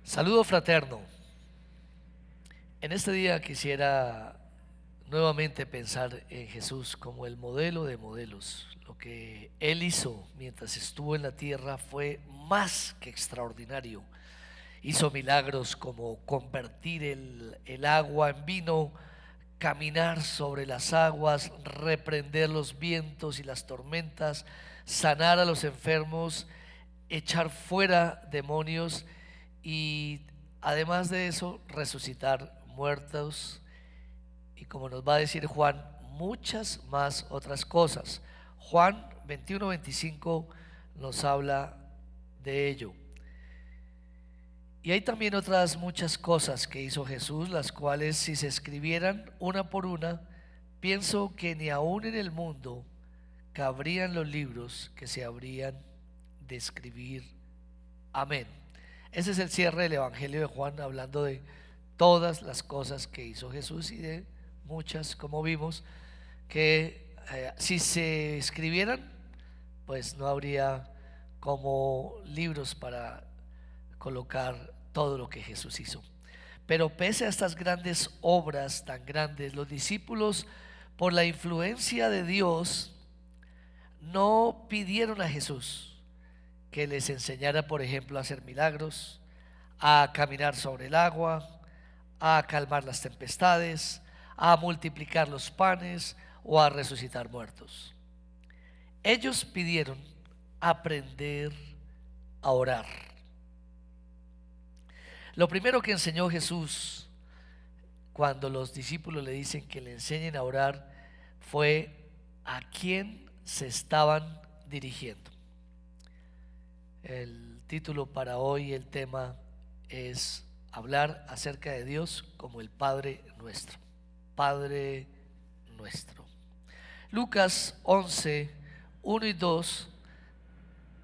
Saludo fraterno. En este día quisiera nuevamente pensar en Jesús como el modelo de modelos. Lo que Él hizo mientras estuvo en la tierra fue más que extraordinario. Hizo milagros como convertir el agua en vino, caminar sobre las aguas, reprender los vientos y las tormentas, sanar a los enfermos, echar fuera demonios y además de eso resucitar muertos y, como nos va a decir Juan, muchas más otras cosas. Juan 21-25 nos habla de ello. Y hay también otras muchas cosas que hizo Jesús, las cuales, si se escribieran una por una, pienso que ni aún en el mundo cabrían los libros que se habrían de escribir. Amén. Ese es el cierre del Evangelio de Juan, hablando de todas las cosas que hizo Jesús y de muchas, como vimos, que si se escribieran, pues no habría como libros para colocar todo lo que Jesús hizo. Pero pese a estas grandes obras tan grandes, los discípulos, por la influencia de Dios, no pidieron a Jesús que les enseñara, por ejemplo, a hacer milagros, a caminar sobre el agua, a calmar las tempestades, a multiplicar los panes o a resucitar muertos. Ellos pidieron aprender a orar. Lo primero que enseñó Jesús cuando los discípulos le dicen que le enseñen a orar fue a quién se estaban dirigiendo. El título para hoy, el tema es hablar acerca de Dios como el Padre nuestro. Padre nuestro. Lucas 11, 1 y 2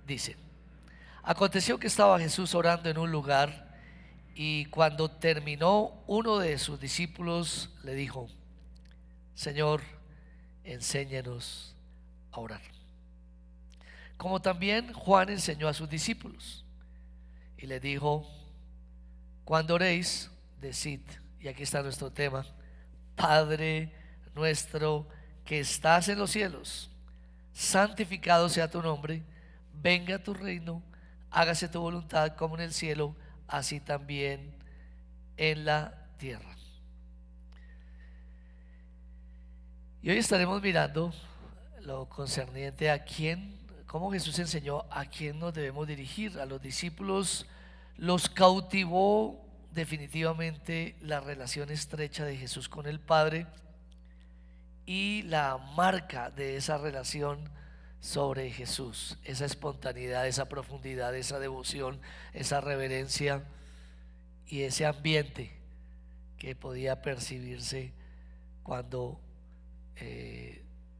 dice: aconteció que estaba Jesús orando en un lugar, y cuando terminó, uno de sus discípulos le dijo: Señor, enséñanos a orar. Como también Juan enseñó a sus discípulos y le dijo: cuando oréis, decid, y aquí está nuestro tema: Padre nuestro que estás en los cielos, santificado sea tu nombre, venga tu reino, hágase tu voluntad como en el cielo, así también en la tierra. Y hoy estaremos mirando lo concerniente a quién, cómo Jesús enseñó a quién nos debemos dirigir. A los discípulos los cautivó definitivamente la relación estrecha de Jesús con el Padre y la marca de esa relación sobre Jesús, esa espontaneidad, esa profundidad, esa devoción, esa reverencia y ese ambiente que podía percibirse cuando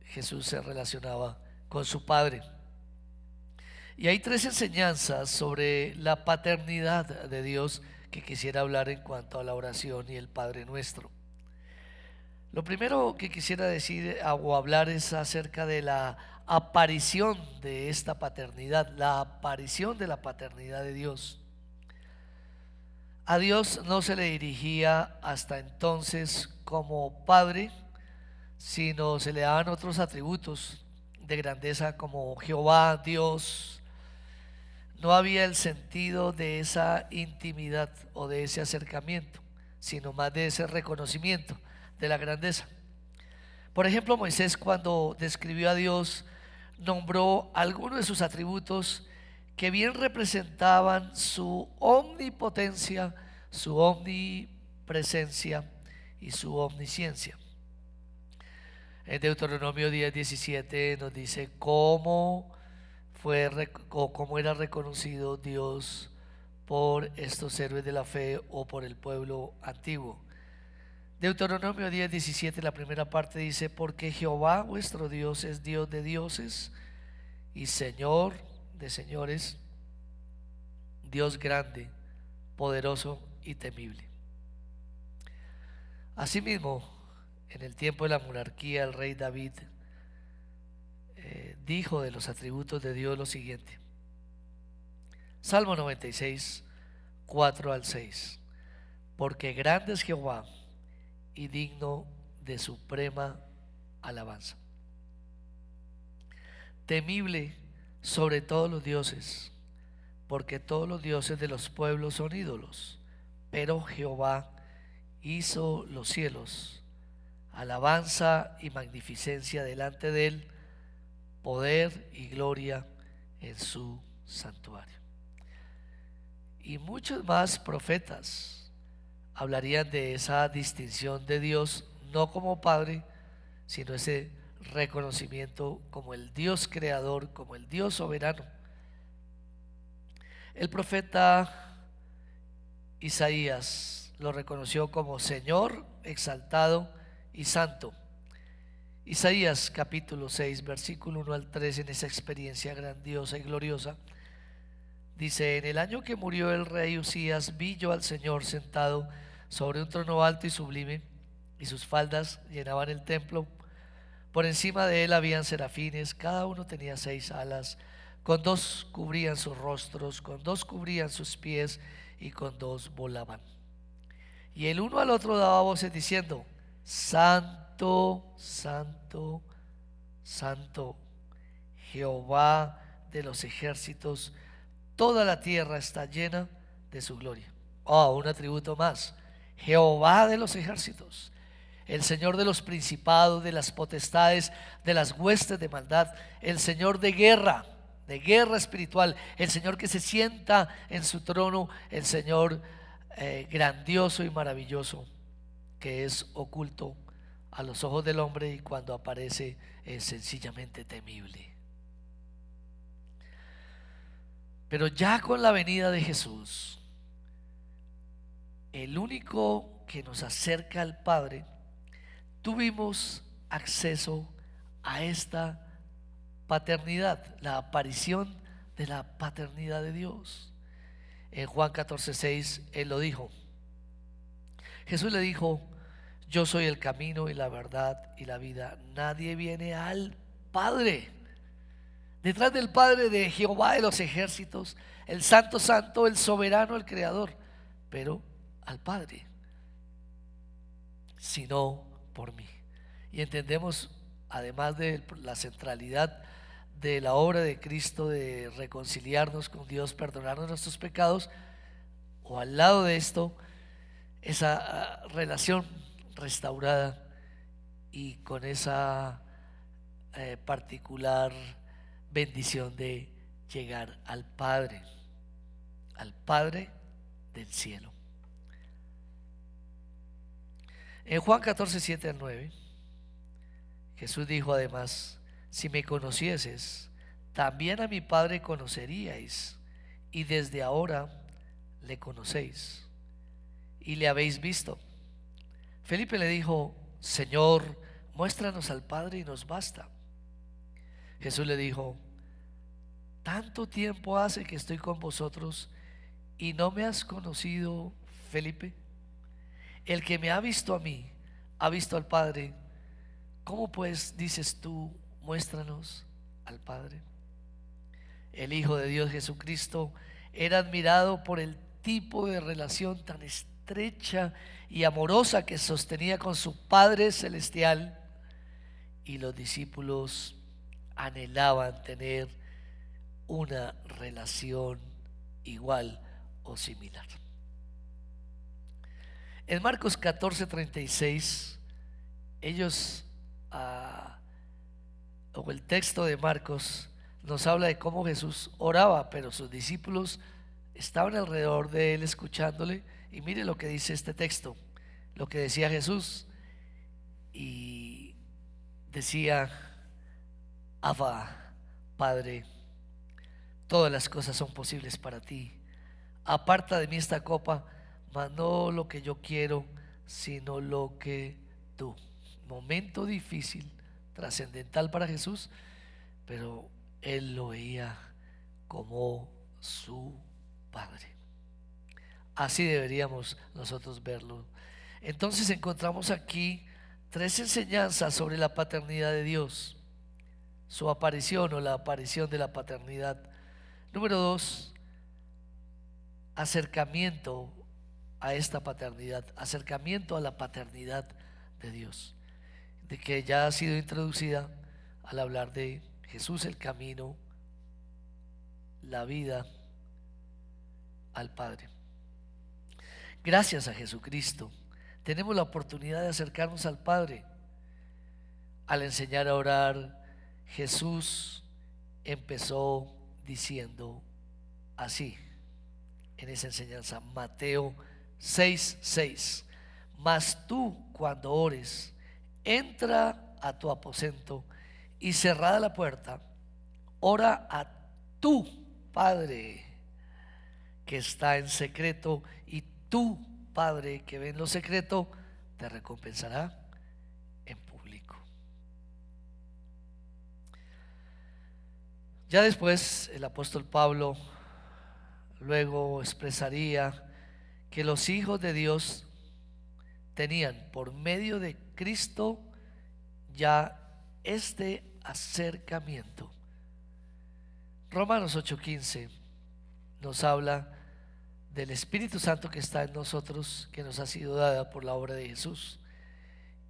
Jesús se relacionaba con su Padre. Y hay tres enseñanzas sobre la paternidad de Dios que quisiera hablar en cuanto a la oración y el Padre nuestro. Lo primero que quisiera decir o hablar es acerca de la aparición de esta paternidad, la aparición de la paternidad de Dios. A Dios no se le dirigía hasta entonces como Padre, sino se le daban otros atributos de grandeza como Jehová, Dios. No había el sentido de esa intimidad o de ese acercamiento, sino más de ese reconocimiento de la grandeza. Por ejemplo, Moisés, cuando describió a Dios, nombró algunos de sus atributos que bien representaban su omnipotencia, su omnipresencia y su omnisciencia. En Deuteronomio 10:17 nos dice cómo era reconocido Dios por estos héroes de la fe o por el pueblo antiguo. Deuteronomio 10:17, la primera parte dice: porque Jehová vuestro Dios es Dios de dioses y Señor de señores, Dios grande, poderoso y temible. Asimismo, en el tiempo de la monarquía, el rey David dijo de los atributos de Dios lo siguiente: Salmo 96, 4 al 6. Porque grande es Jehová y digno de suprema alabanza. Temible sobre todos los dioses, porque todos los dioses de los pueblos son ídolos, pero Jehová hizo los cielos. Alabanza y magnificencia delante de él, poder y gloria en su santuario. Y muchos más profetas hablarían de esa distinción de Dios, no como Padre, sino ese reconocimiento como el Dios creador, como el Dios soberano. El profeta Isaías lo reconoció como Señor exaltado y santo. Isaías capítulo 6 versículo 1 al 3, en esa experiencia grandiosa y gloriosa, dice: en el año que murió el rey Usías, vi yo al Señor sentado sobre un trono alto y sublime, y sus faldas llenaban el templo. Por encima de él habían serafines, cada uno tenía 6 alas, con 2 cubrían sus rostros, con 2 cubrían sus pies, y con 2 volaban. Y el uno al otro daba voces diciendo: Santo, Santo, Santo, Jehová de los ejércitos, toda la tierra está llena de su gloria. Un atributo más: Jehová de los ejércitos, el Señor de los principados, de las potestades, de las huestes de maldad, el Señor de guerra espiritual, el Señor que se sienta en su trono, el Señor grandioso y maravilloso, que es oculto a los ojos del hombre, y cuando aparece es sencillamente temible. Pero ya con la venida de Jesús, el único que nos acerca al Padre, tuvimos acceso a esta paternidad, la aparición de la paternidad de Dios. En Juan 14:6 él lo dijo. Jesús le dijo: yo soy el camino y la verdad y la vida. Nadie viene al Padre. Detrás del Padre, de Jehová de los ejércitos, el Santo Santo, el soberano, el creador, pero al Padre, sino por mí. Y entendemos, además de la centralidad de la obra de Cristo de reconciliarnos con Dios, perdonarnos nuestros pecados, o al lado de esto, esa relación restaurada, y con esa particular bendición de llegar al Padre del cielo. En Juan 14:7 al 9, Jesús dijo además: si me conocieses, también a mi Padre conoceríais, y desde ahora le conocéis y le habéis visto. Felipe le dijo: Señor, muéstranos al Padre y nos basta. Jesús le dijo: tanto tiempo hace que estoy con vosotros y no me has conocido, Felipe. El que me ha visto a mí ha visto al Padre. ¿Cómo pues dices tú: muéstranos al Padre? El Hijo de Dios Jesucristo era admirado por el tipo de relación tan estrecha y amorosa que sostenía con su Padre celestial, y los discípulos anhelaban tener una relación igual o similar. En Marcos 14:36, ellos o el texto de Marcos nos habla de cómo Jesús oraba, pero sus discípulos estaban alrededor de él escuchándole. Y mire lo que dice este texto, lo que decía Jesús, y decía: Abba, Padre, todas las cosas son posibles para ti. Aparta de mí esta copa, mas no lo que yo quiero, sino lo que tú. Momento difícil, trascendental para Jesús, pero él lo veía como su Padre. Así deberíamos nosotros verlo. Entonces encontramos aquí 3 enseñanzas sobre la paternidad de Dios, su aparición o la aparición de la paternidad. Número 2, acercamiento a esta paternidad, acercamiento a la paternidad de Dios, de que ya ha sido introducida al hablar de Jesús, el camino, la vida al Padre. Gracias a Jesucristo tenemos la oportunidad de acercarnos al Padre. Al enseñar a orar, Jesús empezó diciendo así en esa enseñanza, Mateo 6:6: mas tú, cuando ores, entra a tu aposento y cerrada la puerta, ora a tu Padre que está en secreto, y tu Padre que ve en lo secreto te recompensará en público. Ya después el apóstol Pablo luego expresaría que los hijos de Dios tenían por medio de Cristo ya este acercamiento. Romanos 8:15 nos habla del Espíritu Santo que está en nosotros, que nos ha sido dada por la obra de Jesús,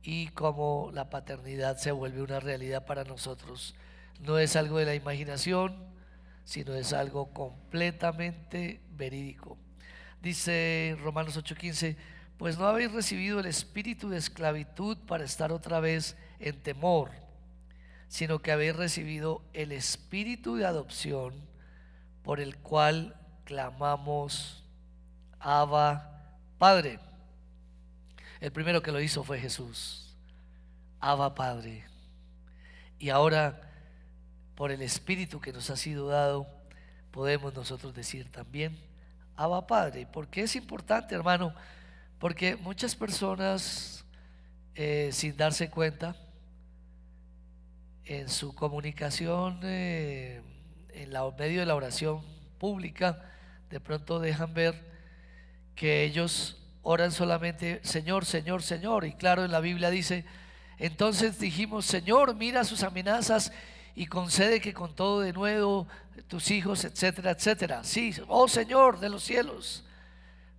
y cómo la paternidad se vuelve una realidad para nosotros. No es algo de la imaginación, sino es algo completamente verídico. Dice Romanos 8:15: pues no habéis recibido el espíritu de esclavitud para estar otra vez en temor, sino que habéis recibido el espíritu de adopción, por el cual clamamos, Abba, Padre. El primero que lo hizo fue Jesús, Abba, Padre. Y ahora, por el espíritu que nos ha sido dado, podemos nosotros decir también, Abba, Padre. ¿Por qué es importante, hermano? Porque muchas personas, sin darse cuenta, en su comunicación, en medio de la oración pública, de pronto dejan ver que ellos oran solamente Señor, Señor, Señor. Y claro, en la Biblia dice, entonces dijimos, Señor, mira sus amenazas y concede que con todo de nuevo tus hijos, etcétera, etcétera. Sí, oh Señor de los cielos.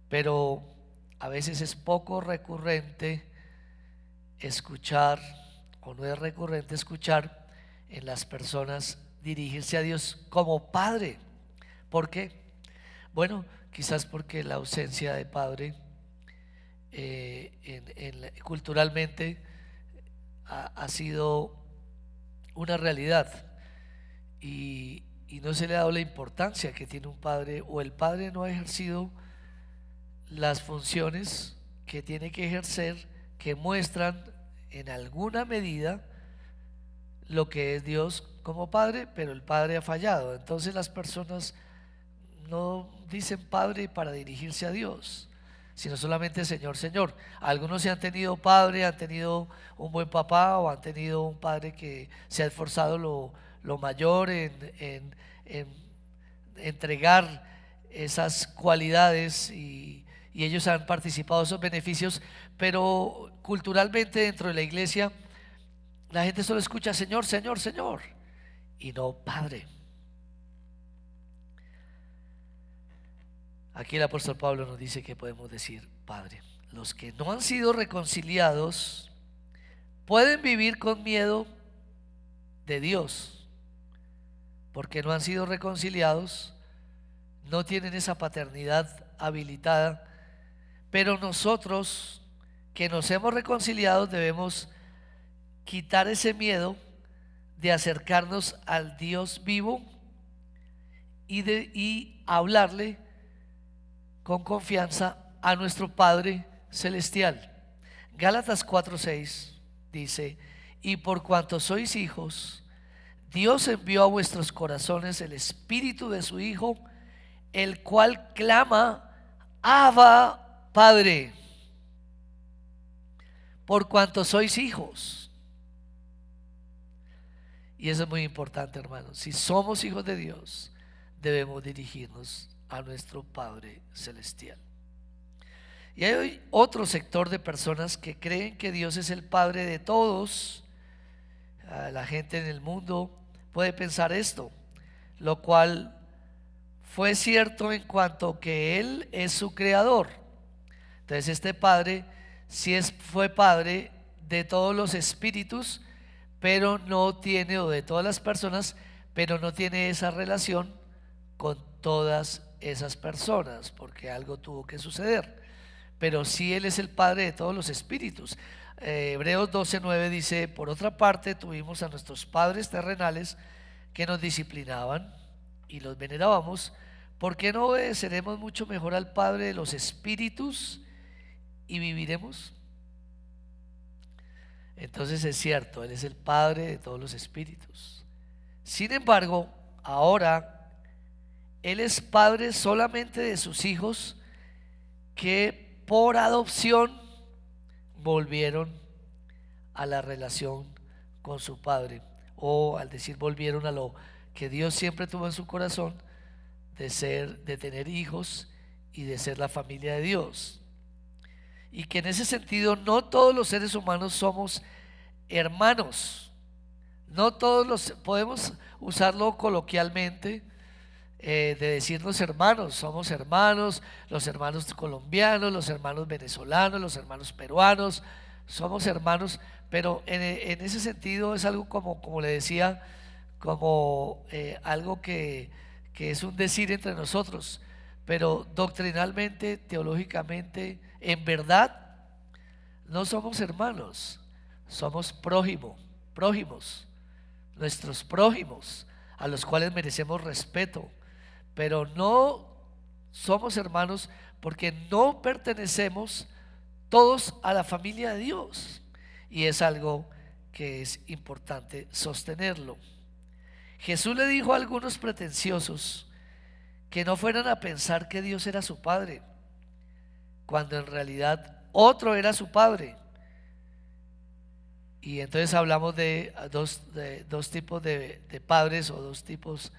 Pero a veces es poco recurrente escuchar, o no es recurrente escuchar en las personas dirigirse a Dios como Padre. ¿Por qué? Bueno, quizás porque la ausencia de Padre culturalmente ha sido una realidad, y no se le ha dado la importancia que tiene un padre, o el padre no ha ejercido las funciones que tiene que ejercer, que muestran en alguna medida lo que es Dios como Padre, pero el Padre ha fallado. Entonces las personas no dicen Padre para dirigirse a Dios, sino solamente Señor, Señor. Algunos se han tenido padre, han tenido un buen papá, o han tenido un padre que se ha esforzado lo mayor en entregar esas cualidades, y ellos han participado de esos beneficios, pero culturalmente dentro de la iglesia la gente solo escucha Señor, Señor, Señor, y no Padre. Aquí el apóstol Pablo nos dice que podemos decir Padre. Los que no han sido reconciliados pueden vivir con miedo de Dios, porque no han sido reconciliados, no tienen esa paternidad habilitada. Pero nosotros que nos hemos reconciliado debemos quitar ese miedo de acercarnos al Dios vivo y hablarle con confianza a nuestro Padre celestial. Gálatas 4:6 dice: y por cuanto sois hijos, Dios envió a vuestros corazones el espíritu de su Hijo, el cual clama, Abba, Padre. Por cuanto sois hijos. Y eso es muy importante, hermanos. Si somos hijos de Dios, debemos dirigirnos a nuestro Padre celestial. Y hay otro sector de personas que creen que Dios es el Padre de todos. La gente en el mundo puede pensar esto, lo cual fue cierto en cuanto que Él es su creador. Entonces este Padre fue Padre de todos los espíritus, pero no tiene, o de todas las personas, pero no tiene esa relación con todas esas personas, porque algo tuvo que suceder. Pero sí Él es el Padre de todos los espíritus. Hebreos 12:9 dice: por otra parte tuvimos a nuestros padres terrenales que nos disciplinaban y los venerábamos. ¿Por qué no obedeceremos mucho mejor al Padre de los espíritus y viviremos? Entonces es cierto, Él es el Padre de todos los espíritus. Sin embargo, ahora Él es Padre solamente de sus hijos que por adopción volvieron a la relación con su Padre, o al decir volvieron a lo que Dios siempre tuvo en su corazón, de tener hijos y de ser la familia de Dios. Y que en ese sentido no todos los seres humanos somos hermanos. No todos podemos usarlo coloquialmente, de decirnos hermanos. Somos hermanos, los hermanos colombianos, los hermanos venezolanos, los hermanos peruanos, somos hermanos. Pero en ese sentido es algo como le decía, como algo que es un decir entre nosotros, pero doctrinalmente, teológicamente, en verdad no somos hermanos, somos prójimos, nuestros prójimos, a los cuales merecemos respeto, pero no somos hermanos porque no pertenecemos todos a la familia de Dios, y es algo que es importante sostenerlo. Jesús le dijo a algunos pretenciosos que no fueran a pensar que Dios era su Padre, cuando en realidad otro era su Padre. Y entonces hablamos de dos tipos de padres, o dos tipos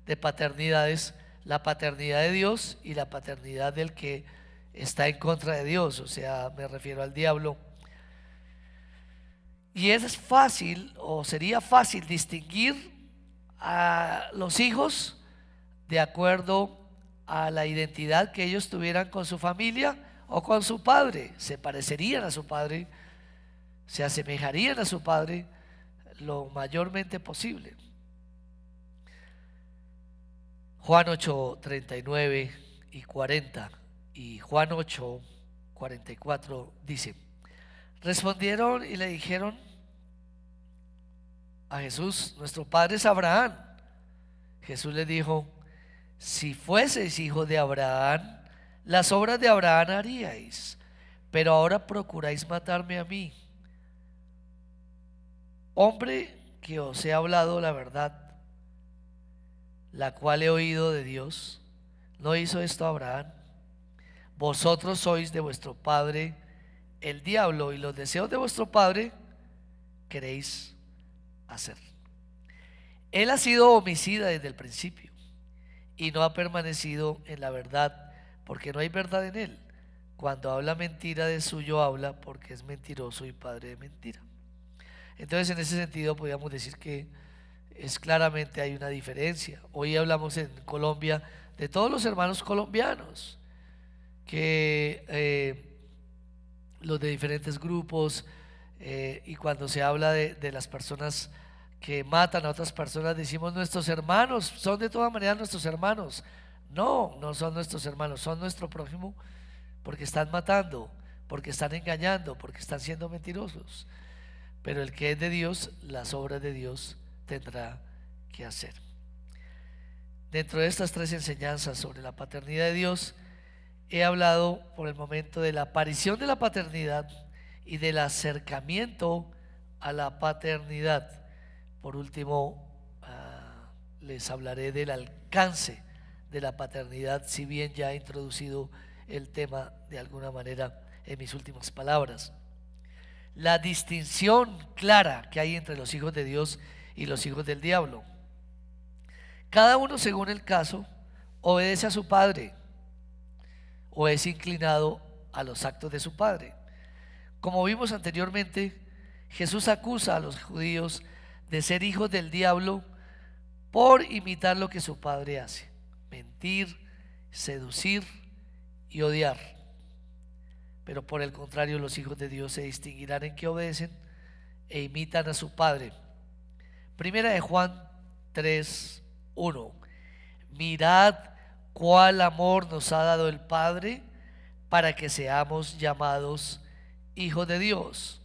de paternidades: la paternidad de Dios y la paternidad del que está en contra de Dios, o sea, me refiero al diablo. Y es fácil, o sería fácil, distinguir a los hijos de acuerdo a la identidad que ellos tuvieran con su familia o con su padre. Se parecerían a su padre, se asemejarían a su padre lo mayormente posible. Juan 8:39 y 40 y Juan 8:44 dice: respondieron y le dijeron a Jesús: nuestro padre es Abraham. Jesús les dijo: si fueseis hijos de Abraham, las obras de Abraham haríais, pero ahora procuráis matarme a mí, hombre que os he hablado la verdad, la cual he oído de Dios. ¿No hizo esto Abraham? Vosotros sois de vuestro padre el diablo, y los deseos de vuestro padre queréis hacer. Él ha sido homicida desde el principio y no ha permanecido en la verdad, porque no hay verdad en él. Cuando habla mentira, de suyo habla, porque es mentiroso y padre de mentira. Entonces, en ese sentido podríamos decir que claramente hay una diferencia. Hoy hablamos en Colombia de todos los hermanos colombianos, que los de diferentes grupos, y cuando se habla de las personas que matan a otras personas, decimos nuestros hermanos, son de todas maneras nuestros hermanos. No, no son nuestros hermanos, son nuestro prójimo, porque están matando, porque están engañando, porque están siendo mentirosos. Pero el que es de Dios, las obras de Dios tendrá que hacer. Dentro de estas tres enseñanzas sobre la paternidad de Dios, he hablado por el momento de la aparición de la paternidad y del acercamiento a la paternidad. Por último, les hablaré del alcance de la paternidad, si bien ya he introducido el tema de alguna manera en mis últimas palabras. La distinción clara que hay entre los hijos de Dios y los hijos del diablo. Cada uno, según el caso, obedece a su padre o es inclinado a los actos de su padre. Como vimos anteriormente, Jesús acusa a los judíos de ser hijos del diablo por imitar lo que su padre hace. mentir, seducir y odiar. Pero por el contrario, los hijos de Dios se distinguirán en que obedecen e imitan a su Padre. Primera de Juan 3:1. Mirad cuál amor nos ha dado el Padre para que seamos llamados hijos de Dios.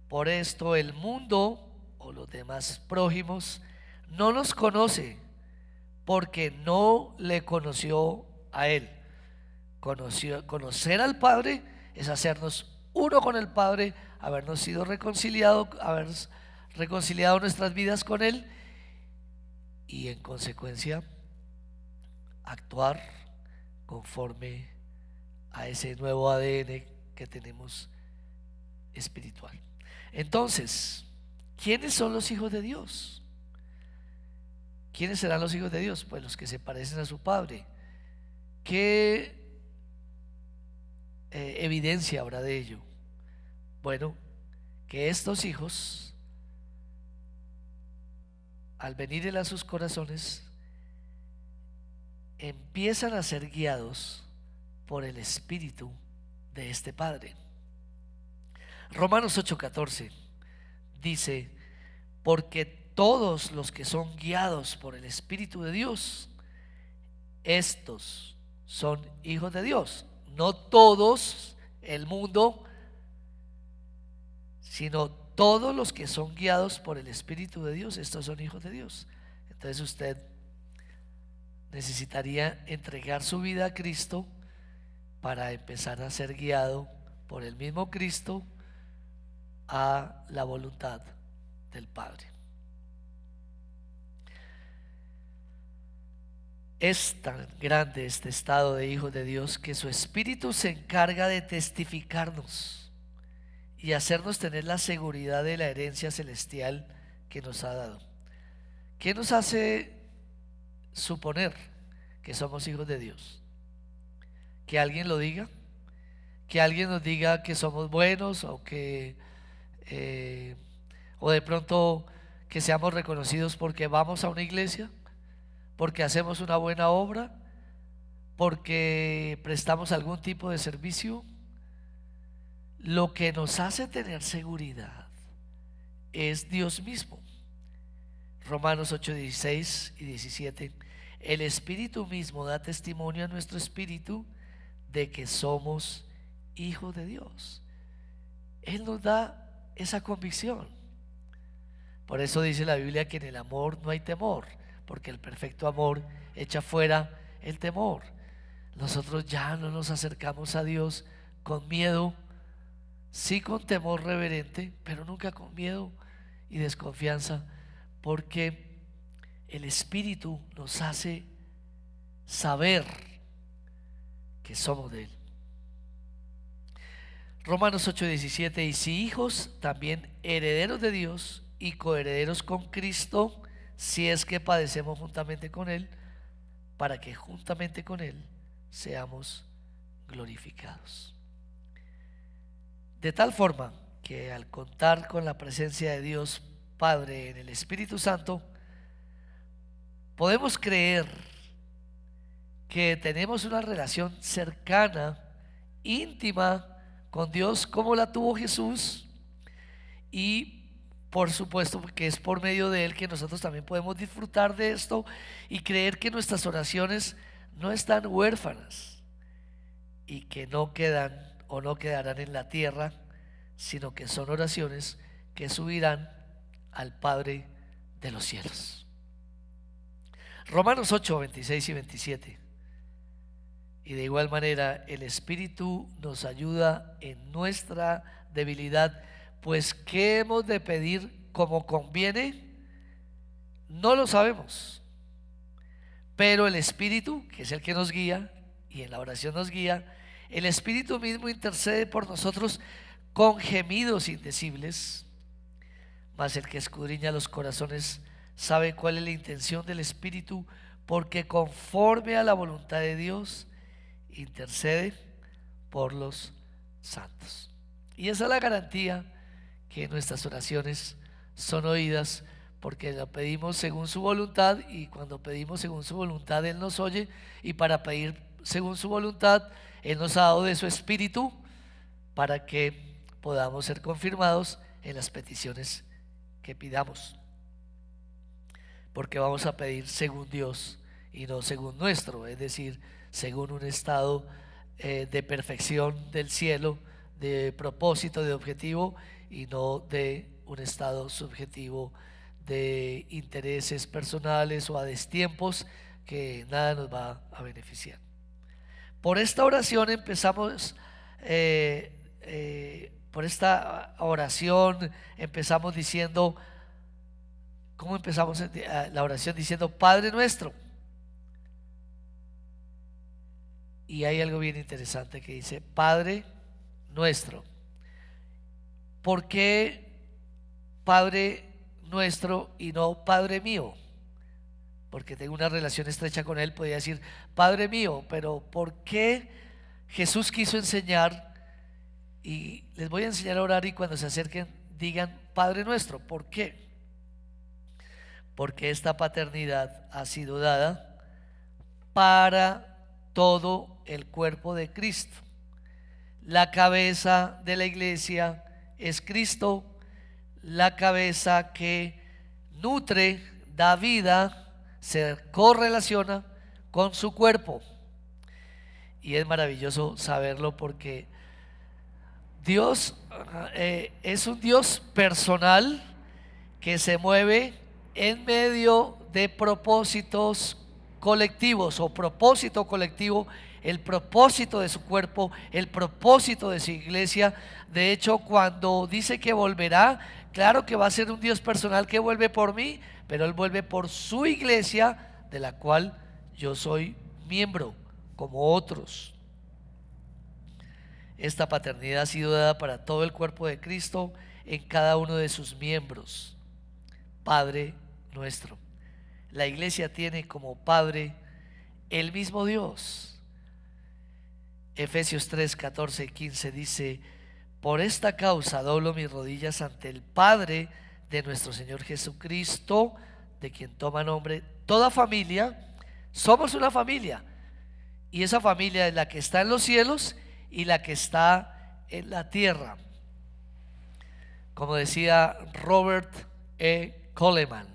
Por esto el mundo o los demás prójimos no nos conoce, porque no le conoció a Él. Conocer al Padre es hacernos uno con el Padre, habernos sido reconciliado, haber reconciliado nuestras vidas con Él y en consecuencia actuar conforme a ese nuevo ADN que tenemos espiritual. Entonces, ¿quiénes son los hijos de Dios? ¿Quiénes serán los hijos de Dios? Pues los que se parecen a su Padre. ¿Qué evidencia habrá de ello? Bueno, que estos hijos, al venir a sus corazones, empiezan a ser guiados por el Espíritu de este Padre. Romanos 8:14 dice: porque todos los que son guiados por el Espíritu de Dios, estos son hijos de Dios. No todos el mundo, sino todos los que son guiados por el Espíritu de Dios, estos son hijos de Dios. Entonces usted necesitaría entregar su vida a Cristo para empezar a ser guiado por el mismo Cristo a la voluntad del Padre. Es tan grande este estado de hijos de Dios que su Espíritu se encarga de testificarnos y hacernos tener la seguridad de la herencia celestial que nos ha dado. ¿Qué nos hace suponer que somos hijos de Dios? ¿Que alguien lo diga? ¿Que alguien nos diga que somos buenos o que o de pronto que seamos reconocidos porque vamos a una iglesia, porque hacemos una buena obra, porque prestamos algún tipo de servicio? Lo que nos hace tener seguridad es Dios mismo. Romanos 8:16 y 17. El Espíritu mismo da testimonio a nuestro espíritu de que somos hijos de Dios. Él nos da esa convicción. Por eso dice la Biblia que en el amor no hay temor, porque el perfecto amor echa fuera el temor. Nosotros ya no nos acercamos a Dios con miedo, sí con temor reverente, pero nunca con miedo y desconfianza, porque el Espíritu nos hace saber que somos de Él. Romanos 8:17. Y si hijos, también herederos de Dios y coherederos con Cristo, si es que padecemos juntamente con Él, para que juntamente con Él seamos glorificados. De tal forma que al contar con la presencia de Dios Padre en el Espíritu Santo, podemos creer que tenemos una relación cercana, íntima con Dios, como la tuvo Jesús, y por supuesto que es por medio de Él que nosotros también podemos disfrutar de esto y creer que nuestras oraciones no están huérfanas y que no quedan o no quedarán en la tierra, sino que son oraciones que subirán al Padre de los cielos. Romanos 8:26 y 27. Y de igual manera el Espíritu nos ayuda en nuestra debilidad, pues ¿qué hemos de pedir como conviene? No lo sabemos, pero el Espíritu, que es el que nos guía y en la oración nos guía, el Espíritu mismo intercede por nosotros con gemidos indecibles. Mas el que escudriña los corazones sabe cuál es la intención del Espíritu, porque conforme a la voluntad de Dios intercede por los santos. Y esa es la garantía que nuestras oraciones son oídas, porque lo pedimos según su voluntad, y cuando pedimos según su voluntad Él nos oye, y para pedir según su voluntad Él nos ha dado de su espíritu para que podamos ser confirmados en las peticiones que pidamos, porque vamos a pedir según Dios y no según nuestro, es decir, según un estado de perfección del cielo, de propósito, de objetivo, y no de un estado subjetivo de intereses personales o a destiempos que nada nos va a beneficiar. Por esta oración empezamos, por esta oración empezamos diciendo, ¿cómo empezamos la oración? Diciendo Padre nuestro. Y hay algo bien interesante que dice Padre nuestro. ¿Por qué Padre nuestro y no Padre mío? Porque tengo una relación estrecha con Él, podría decir Padre mío, pero ¿por qué Jesús quiso enseñar? Y les voy a enseñar a orar, y cuando se acerquen digan Padre nuestro. ¿Por qué? Porque esta paternidad ha sido dada para todo el cuerpo de Cristo. La cabeza de la iglesia es Cristo, la cabeza que nutre, da vida, se correlaciona con su cuerpo. Y es maravilloso saberlo, porque Dios es un Dios personal que se mueve en medio de propósitos colectivos, o propósito colectivo, el propósito de su cuerpo, el propósito de su iglesia. De hecho, cuando dice que volverá, claro que va a ser un Dios personal que vuelve por mí, pero Él vuelve por su iglesia, de la cual yo soy miembro, como otros. Esta paternidad ha sido dada para todo el cuerpo de Cristo en cada uno de sus miembros. Padre nuestro. La iglesia tiene como Padre el mismo Dios. Efesios 3, 14 y 15 dice: por esta causa doblo mis rodillas ante el Padre de nuestro Señor Jesucristo, de quien toma nombre toda familia. Somos una familia, y esa familia es la que está en los cielos y la que está en la tierra. Como decía Robert E. Coleman,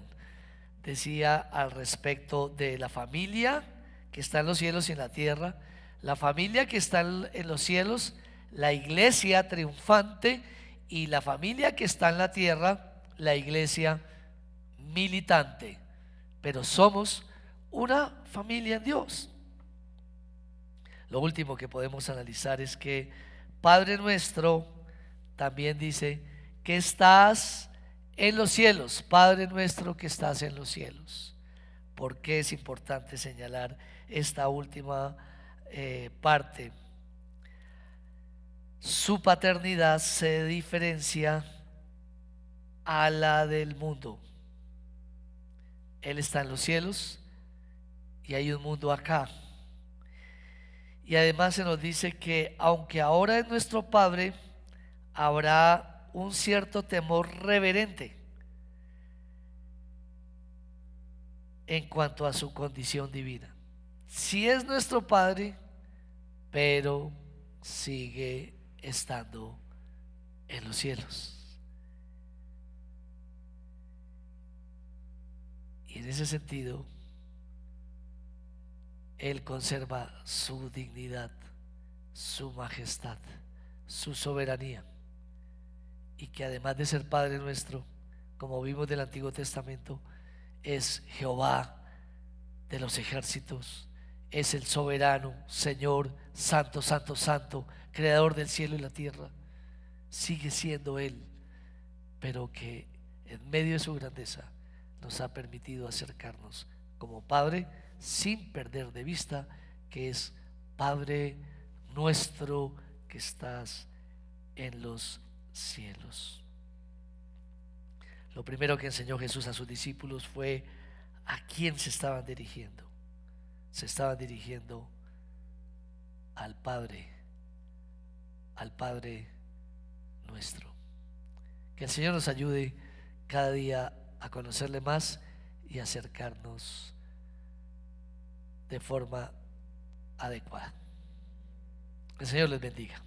decía al respecto de la familia que está en los cielos y en la tierra: la familia que está en los cielos, la iglesia triunfante, y la familia que está en la tierra, la iglesia militante. Pero somos una familia en Dios. Lo último que podemos analizar es que Padre nuestro también dice que estás en los cielos. Padre nuestro que estás en los cielos. ¿Por qué es importante señalar esta última parte? Su paternidad se diferencia a la del mundo. Él está en los cielos y hay un mundo acá. Y además se nos dice que aunque ahora es nuestro Padre, habrá un cierto temor reverente en cuanto a su condición divina. Sí es nuestro Padre, pero sigue estando en los cielos. Y en ese sentido, Él conserva su dignidad, su majestad, su soberanía, y que además de ser Padre nuestro, como vimos del Antiguo Testamento, es Jehová de los ejércitos, es el soberano, Señor, santo, santo, santo, creador del cielo y la tierra. Sigue siendo Él, pero que en medio de su grandeza nos ha permitido acercarnos como Padre, sin perder de vista que es Padre nuestro que estás en los cielos. Lo primero que enseñó Jesús a sus discípulos fue a quién se estaban dirigiendo. Se estaban dirigiendo al Padre nuestro. Que el Señor nos ayude cada día a conocerle más y acercarnos de forma adecuada. El Señor les bendiga.